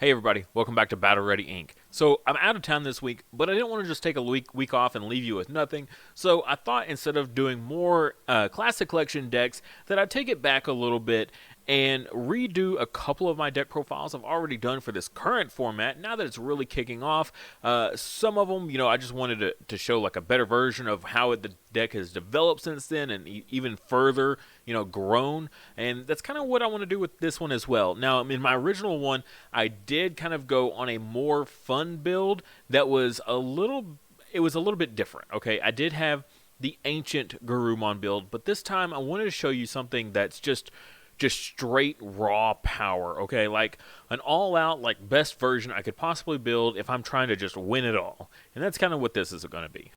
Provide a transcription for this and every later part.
Hey everybody, welcome back to Battle Ready Inc. So I'm out of town this week, but I didn't want to just take a week off and leave you with nothing. So I thought instead of doing more classic collection decks, that I'd take it back a little bit and redo a couple of my deck profiles I've already done for this current format. Now that it's really kicking off, some of them, I just wanted to show like a better version of how the deck has developed since then, and even further, grown. And that's kind of what I want to do with this one as well. Now, in my original one, I did kind of go on a more fun build that was a little bit different. Okay, I did have the ancient Gabumon build, but this time I wanted to show you something that's just straight raw power, okay? Like an all-out, like, best version I could possibly build if I'm trying to just win it all. And that's kind of what this is going to be.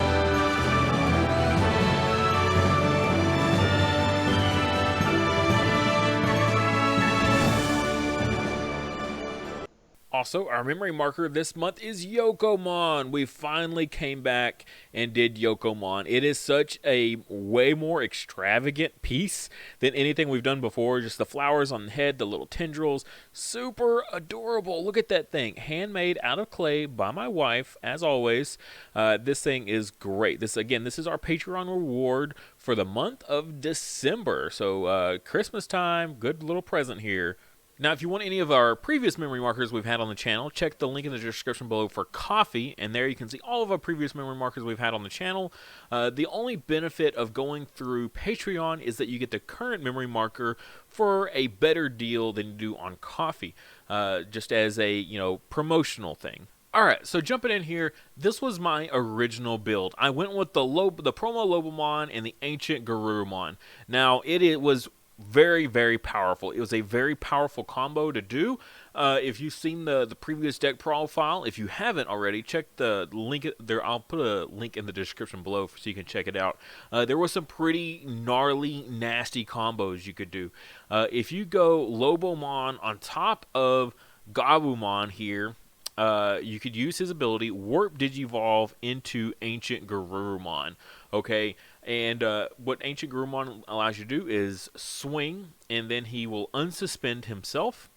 Also, our memory marker this month is Yokomon. We finally came back and did Yokomon. It is such a way more extravagant piece than anything we've done before. Just the flowers on the head, the little tendrils. Super adorable. Look at that thing. Handmade out of clay by my wife, as always. This thing is great. This is our Patreon reward for the month of December. So, Christmas time, good little present here. Now, if you want any of our previous memory markers we've had on the channel, check the link in the description below for Coffee, and there you can see all of our previous memory markers we've had on the channel. The only benefit of going through Patreon is that you get the current memory marker for a better deal than you do on Coffee, just as a, promotional thing. Alright, so jumping in here, this was my original build. I went with the promo Lobomon and the ancient Gabumon. Now, it was very, very powerful. It was a very powerful combo to do. If you've seen the previous deck profile, if you haven't already, check the link there. I'll put a link in the description below so you can check it out. There was some pretty gnarly, nasty combos you could do. If you go Lobomon on top of Gabumon here, you could use his ability, Warp Digivolve into Ancient Gabumon. Okay, and what Ancient Gabumon allows you to do is swing, and then he will unsuspend himself.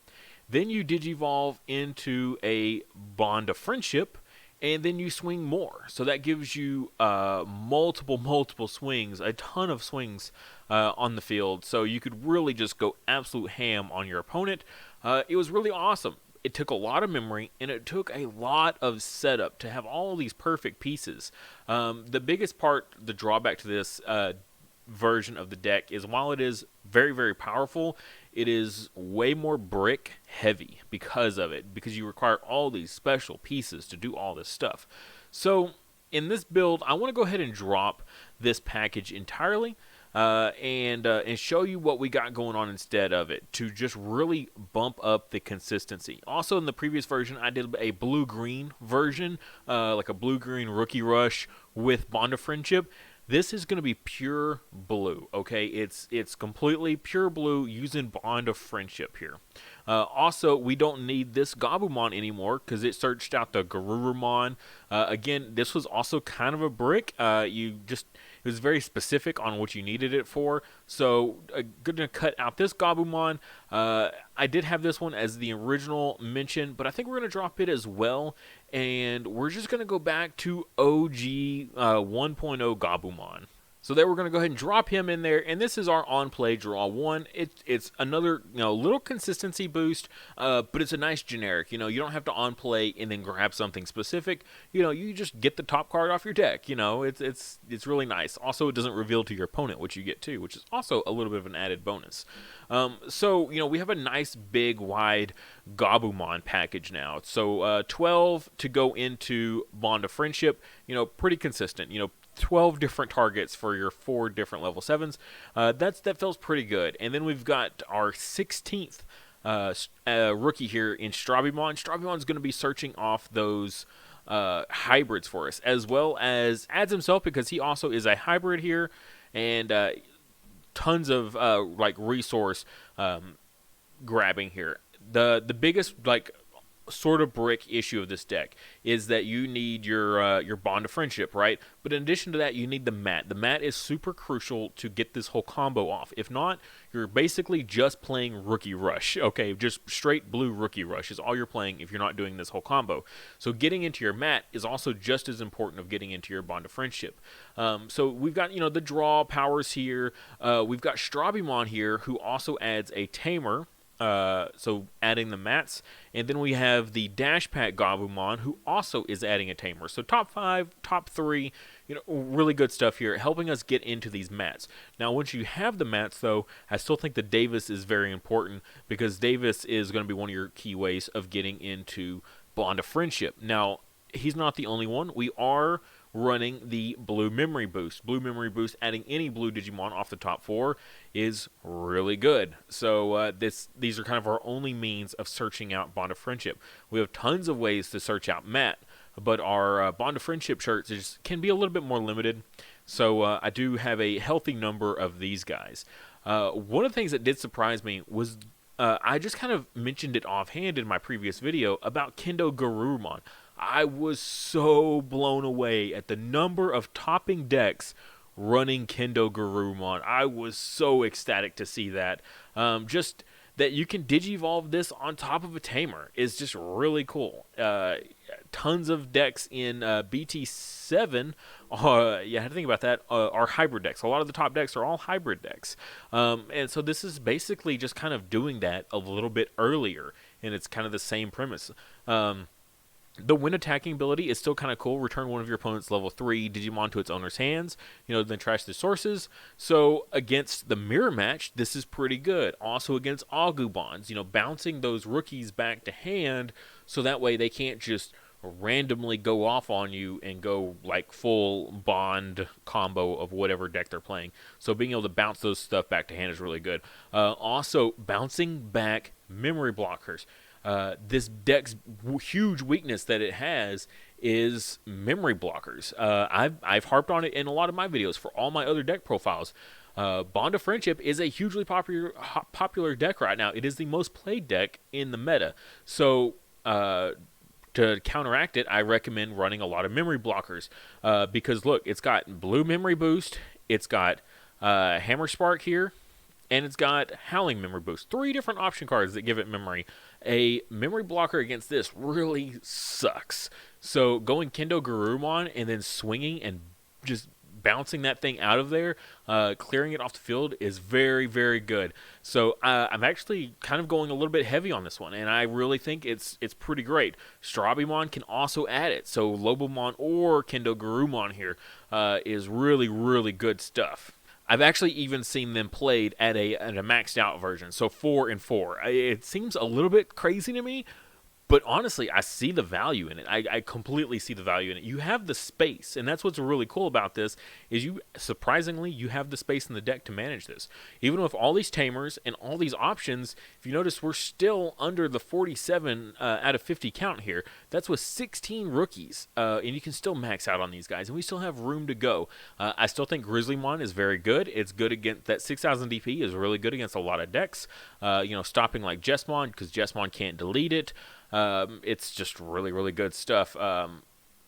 Then you Digivolve into a Bond of Friendship, and then you swing more. So that gives you multiple swings, a ton of swings on the field. So you could really just go absolute ham on your opponent. It was really awesome. It took a lot of memory, and it took a lot of setup to have all these perfect pieces. The biggest part, the drawback to this version of the deck is while it is very, very powerful, it is way more brick heavy because of it, because you require all these special pieces to do all this stuff. So in this build, I want to go ahead and drop this package entirely. And show you what we got going on instead of it to just really bump up the consistency. Also, in the previous version, I did a blue-green version, like a blue-green Rookie Rush with Bond of Friendship. This is going to be pure blue, okay? It's completely pure blue using Bond of Friendship here. Also, we don't need this Gabumon anymore because it searched out the Gabumon. Again, this was also kind of a brick. It was very specific on what you needed it for. So, going to cut out this Gabumon. I did have this one as the original mention, but I think we're going to drop it as well. And we're just going to go back to OG 1.0 Gabumon. So there we're going to go ahead and drop him in there, and this is our on-play draw one. It's another little consistency boost, but it's a nice generic. You don't have to on-play and then grab something specific. You just get the top card off your deck. It's really nice. Also, it doesn't reveal to your opponent what you get too, which is also a little bit of an added bonus. So we have a nice big wide Gabumon package now. So 12 to go into Bond of Friendship. Pretty consistent. 12 different targets for your 4 different level 7s. That feels pretty good. And then we've got our 16th rookie here in Strabimon. Strabimon's going to be searching off those hybrids for us, as well as adds himself because he also is a hybrid here, and tons of resource grabbing here. The biggest sort of brick issue of this deck is that you need your Bond of Friendship, right? But in addition to that, you need the mat. The mat is super crucial to get this whole combo off. If not, you're basically just playing Rookie Rush. Okay, just straight blue Rookie Rush is all you're playing if you're not doing this whole combo. So getting into your mat is also just as important of getting into your Bond of Friendship. So we've got, the draw powers here. We've got Strabimon here, who also adds a Tamer. So adding the mats, and then we have the Dash Pack Gabumon, who also is adding a Tamer. So top 5, top 3, really good stuff here, helping us get into these mats. Now, once you have the mats, though, I still think the Davis is very important, because Davis is going to be one of your key ways of getting into Bond of Friendship. Now, he's not the only one. We are running the Blue Memory Boost. Blue Memory Boost, adding any blue Digimon off the top 4 is really good. So these are kind of our only means of searching out Bond of Friendship. We have tons of ways to search out Matt, but our Bond of Friendship shirts can be a little bit more limited. So I do have a healthy number of these guys. One of the things that did surprise me was I just kind of mentioned it offhand in my previous video about Kendo Garurumon. I was so blown away at the number of topping decks running Kendo Garurumon. I was so ecstatic to see that. Just that you can Digivolve this on top of a Tamer is just really cool. Tons of decks in BT7, you had to think about that, are hybrid decks. A lot of the top decks are all hybrid decks. And so this is basically just kind of doing that a little bit earlier, and it's kind of the same premise. The when attacking ability is still kind of cool. Return one of your opponent's level 3 Digimon to its owner's hands, then trash the sources. So against the mirror match, this is pretty good. Also against Agumons, bouncing those rookies back to hand, so that way they can't just randomly go off on you and go like full Bond combo of whatever deck they're playing. So being able to bounce those stuff back to hand is really good. Also bouncing back memory blockers. This deck's huge weakness that it has is memory blockers. I've harped on it in a lot of my videos for all my other deck profiles. Bond of Friendship is a hugely popular deck right now. It is the most played deck in the meta. So to counteract it, I recommend running a lot of memory blockers. Because look, it's got Blue Memory Boost, it's got Hammer Spark here, and it's got Howling Memory Boost. 3 different option cards that give it memory. A memory blocker against this really sucks. So going Kendo Garurumon and then swinging and just bouncing that thing out of there, clearing it off the field is very, very good. So I'm actually kind of going a little bit heavy on this one, and I really think it's pretty great. Strabimon can also add it. So Lobomon or Kendo Garurumon here is really, really good stuff. I've actually even seen them played at a maxed out version, so 4 and 4. It seems a little bit crazy to me, but honestly, I see the value in it. I completely see the value in it. You have the space, and that's what's really cool about this, is surprisingly, you have the space in the deck to manage this. Even with all these Tamers and all these options, if you notice, we're still under the 47 out of 50 count here. That's with 16 rookies, and you can still max out on these guys, and we still have room to go. I still think Grizzlymon is very good. It's good against that 6,000 DP is really good against a lot of decks. Stopping like Jessmon, because Jessmon can't delete it. It's just really, really good stuff.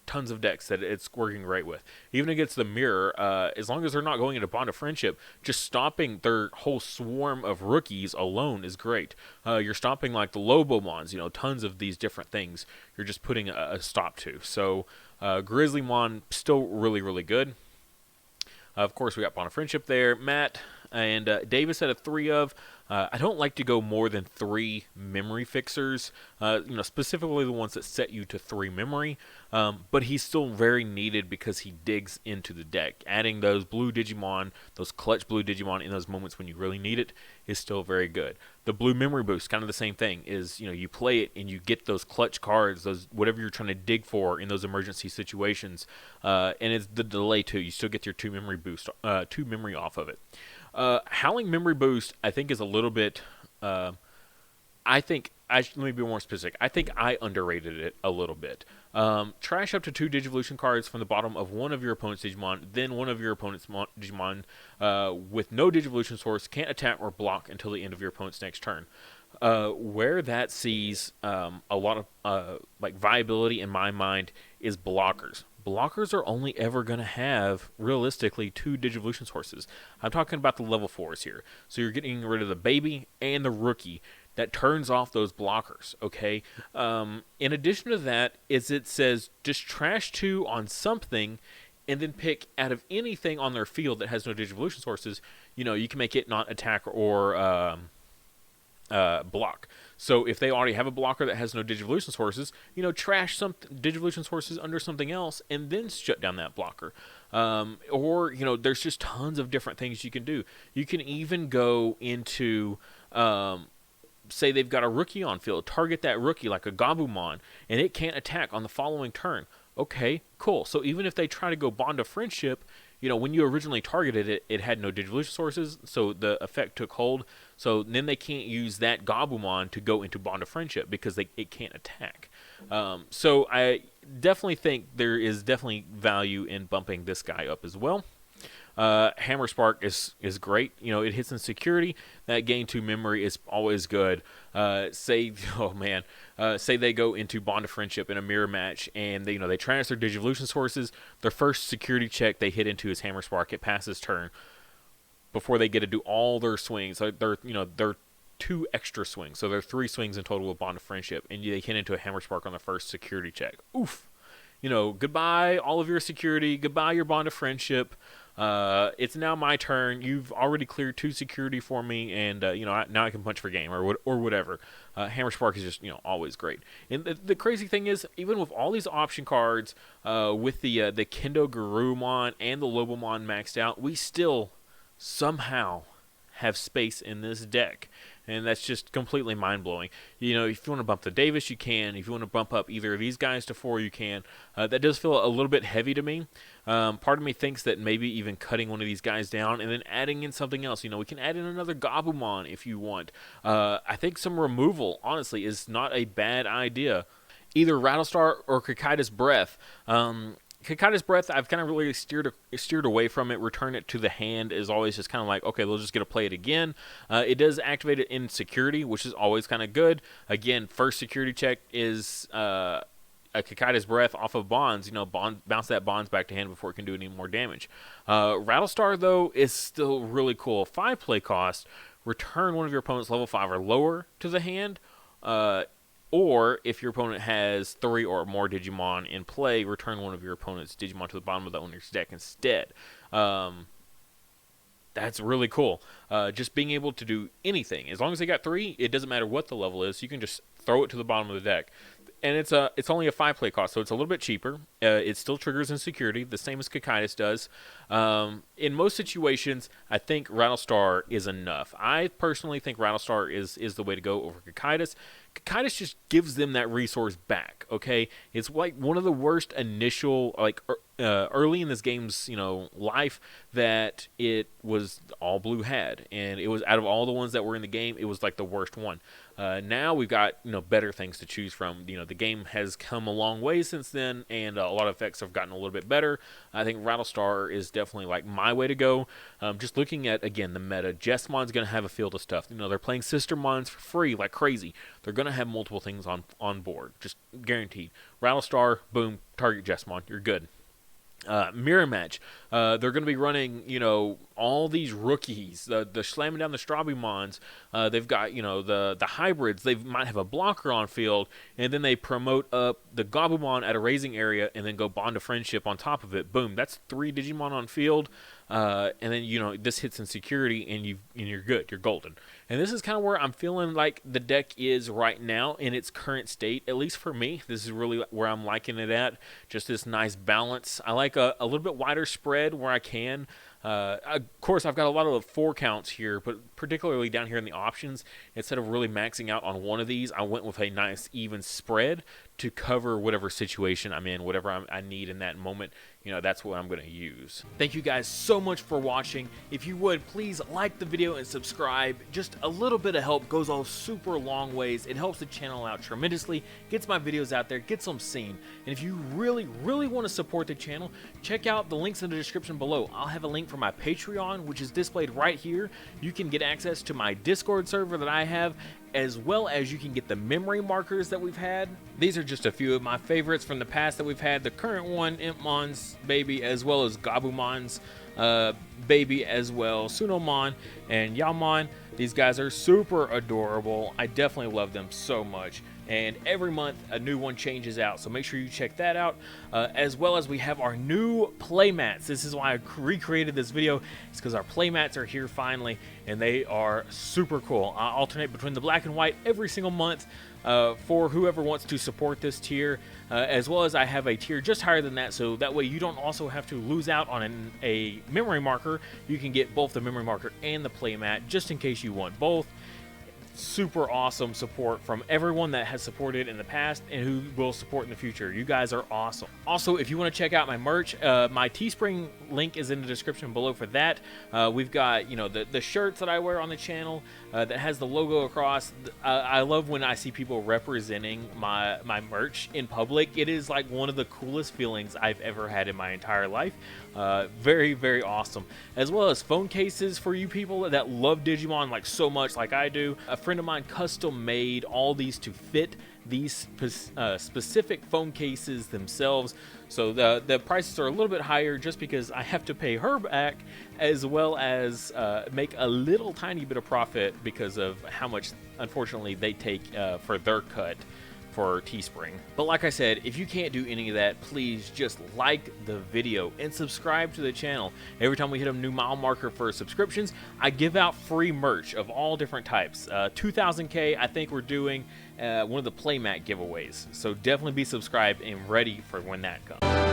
Tons of decks that it's working great with. Even against the mirror, as long as they're not going into Bond of Friendship, just stopping their whole swarm of rookies alone is great. You're stopping like the Lobomons, tons of these different things you're just putting a stop to. So Grizzlymon, still really, really good. Of course, we got Bond of Friendship there. Matt and Davis had a 3 of. I don't like to go more than 3 memory fixers, specifically the ones that set you to 3 memory, but he's still very needed because he digs into the deck. Adding those blue Digimon, those clutch blue Digimon in those moments when you really need it is still very good. The blue memory boost, kind of the same thing, is, you play it and you get those clutch cards, those whatever you're trying to dig for in those emergency situations, and it's the delay too. You still get your 2 memory boost, 2 memory off of it. Howling Memory Boost, I think, is a little bit, let me be more specific. I think I underrated it a little bit. Trash up to 2 Digivolution cards from the bottom of one of your opponent's Digimon, then one of your opponent's Digimon with no Digivolution source can't attack or block until the end of your opponent's next turn. Where that sees a lot of like viability in my mind is blockers. Blockers are only ever going to have, realistically, 2 Digivolution sources. I'm talking about the level 4s here. So you're getting rid of the baby and the rookie. That turns off those blockers, okay? In addition to that, is it says just trash 2 on something and then pick out of anything on their field that has no Digivolution sources. You know, you can make it not attack or block. So if they already have a blocker that has no Digivolution sources, you know, trash some Digivolution sources under something else and then shut down that blocker. Or, you know, there's just tons of different things you can do. You can even go into, say they've got a rookie on field, target that rookie like a Gabumon, and it can't attack on the following turn. Okay, cool. So even if they try to go Bond of Friendship, you know, when you originally targeted it, it had no Digivolution sources, so the effect took hold. So then they can't use that Gabumon to go into Bond of Friendship because it can't attack. So I definitely think there is definitely value in bumping this guy up as well. Hammer Spark is great. You know, it hits in security. That gain 2 memory is always good. Say they go into Bond of Friendship in a mirror match, and they transfer Digivolution sources. Their first security check they hit into is Hammer Spark. It passes turn before they get to do all their swings. So they're 2 extra swings, so they're 3 swings in total with Bond of Friendship, and they hit into a Hammer Spark on the first security check. Oof. You know, goodbye all of your security. Goodbye your Bond of Friendship. It's now my turn. You've already cleared 2 security for me, and now I can punch for game or whatever. Hammer Spark is just always great. And the crazy thing is, even with all these option cards, with the Kendo Garurumon and the Lobomon maxed out, we still somehow have space in this deck. And that's just completely mind-blowing. You know, if you want to bump the Davis, you can. If you want to bump up either of these guys to 4, you can. That does feel a little bit heavy to me. Part of me thinks that maybe even cutting one of these guys down and then adding in something else. You know, we can add in another Gabumon if you want. I think some removal, honestly, is not a bad idea. Either Rattlestar or Kakaida's Breath. Kakaida's Breath, I've kind of really steered away from it. Return it to the hand is always just kind of like, okay, they'll just get to play it again. It does activate it in security, which is always kind of good. Again, first security check is a Kakaida's Breath off of Bonds. Bounce that Bonds back to hand before it can do any more damage. Rattlestar, though, is still really cool. 5 play cost. Return one of your opponent's level 5 or lower to the hand. Or, if your opponent has 3 or more Digimon in play, return one of your opponent's Digimon to the bottom of the owner's deck instead. That's really cool. Just being able to do anything. As long as they got 3, it doesn't matter what the level is. You can just throw it to the bottom of the deck. And it's only a 5 play cost, so it's a little bit cheaper. It still triggers in security, the same as Kakaida's does. In most situations, I think Rattlestar is enough. I personally think Rattlestar is the way to go over Kakaida's. Kakaida's just gives them that resource back, okay? It's like one of the worst initial, early in this game's, life that it was all blue had. And it was, out of all the ones that were in the game, it was like the worst one. Now we've got, better things to choose from. The game has come a long way since then, and a lot of effects have gotten a little bit better. I think Rattlestar is definitely like my way to go. Just looking at, again, the meta, Jessmon's going to have a field of stuff. They're playing Sistermons for free like crazy. They're going to have multiple things on board, just guaranteed. Rattlestar, boom, target Jessmon, you're good. Mirror match, they're going to be running, all these rookies, the slamming down the Strabimons. They've got, the hybrids. They might have a blocker on field, and then they promote up the Gabumon at a raising area, and then go Bond of Friendship on top of it. Boom, that's 3 Digimon on field. And then, this hits in security, and you're good. You're golden. And this is kind of where I'm feeling like the deck is right now in its current state. At least for me, this is really where I'm liking it at. Just this nice balance. I like a little bit wider spread where I can. Of course, I've got a lot of 4 counts here, but particularly down here in the options, instead of really maxing out on one of these, I went with a nice even spread to cover whatever situation I'm in, whatever I need in that moment. That's what I'm going to use. Thank you guys so much for watching. If you would, please like the video and subscribe. Just a little bit of help goes a super long ways. It helps the channel out tremendously, gets my videos out there, gets them seen. And if you really, really want to support the channel, check out the links in the description below. I'll have a link for my Patreon, which is displayed right here. You can get access to my Discord server that I have, as well as you can get the memory markers that we've had. These are just a few of my favorites from the past that we've had. The current one, Impmon's baby, as well as Gabumon's baby as well, Sunomon and Yaomon. These guys are super adorable. I definitely love them so much. And every month a new one changes out, so make sure you check that out. As well as we have our new playmats. This is why I recreated this video. It's because our playmats are here finally, and they are super cool. I alternate between the black and white every single month for whoever wants to support this tier, as well as I have a tier just higher than that, so that way you don't also have to lose out on a memory marker. You can get both the memory marker and the playmat just in case you want both. Super awesome support from everyone that has supported in the past and who will support in the future. You guys are awesome. Also, if you want to check out my merch, my Teespring link is in the description below for that. We've got, you know, the shirts that I wear on the channel that has the logo across. I love when I see people representing my merch in public. It is like one of the coolest feelings I've ever had in my entire life. Very, very awesome. As well as phone cases for you people that love Digimon like so much like I do. A friend of mine custom made all these to fit these specific phone cases themselves, so the prices are a little bit higher just because I have to pay her back, as well as make a little tiny bit of profit because of how much unfortunately they take for their cut for Teespring. But like I said, if you can't do any of that, please just like the video and subscribe to the channel. Every time we hit a new mile marker for subscriptions, I give out free merch of all different types. 2000K, I think we're doing one of the playmat giveaways, so definitely be subscribed and ready for when that comes.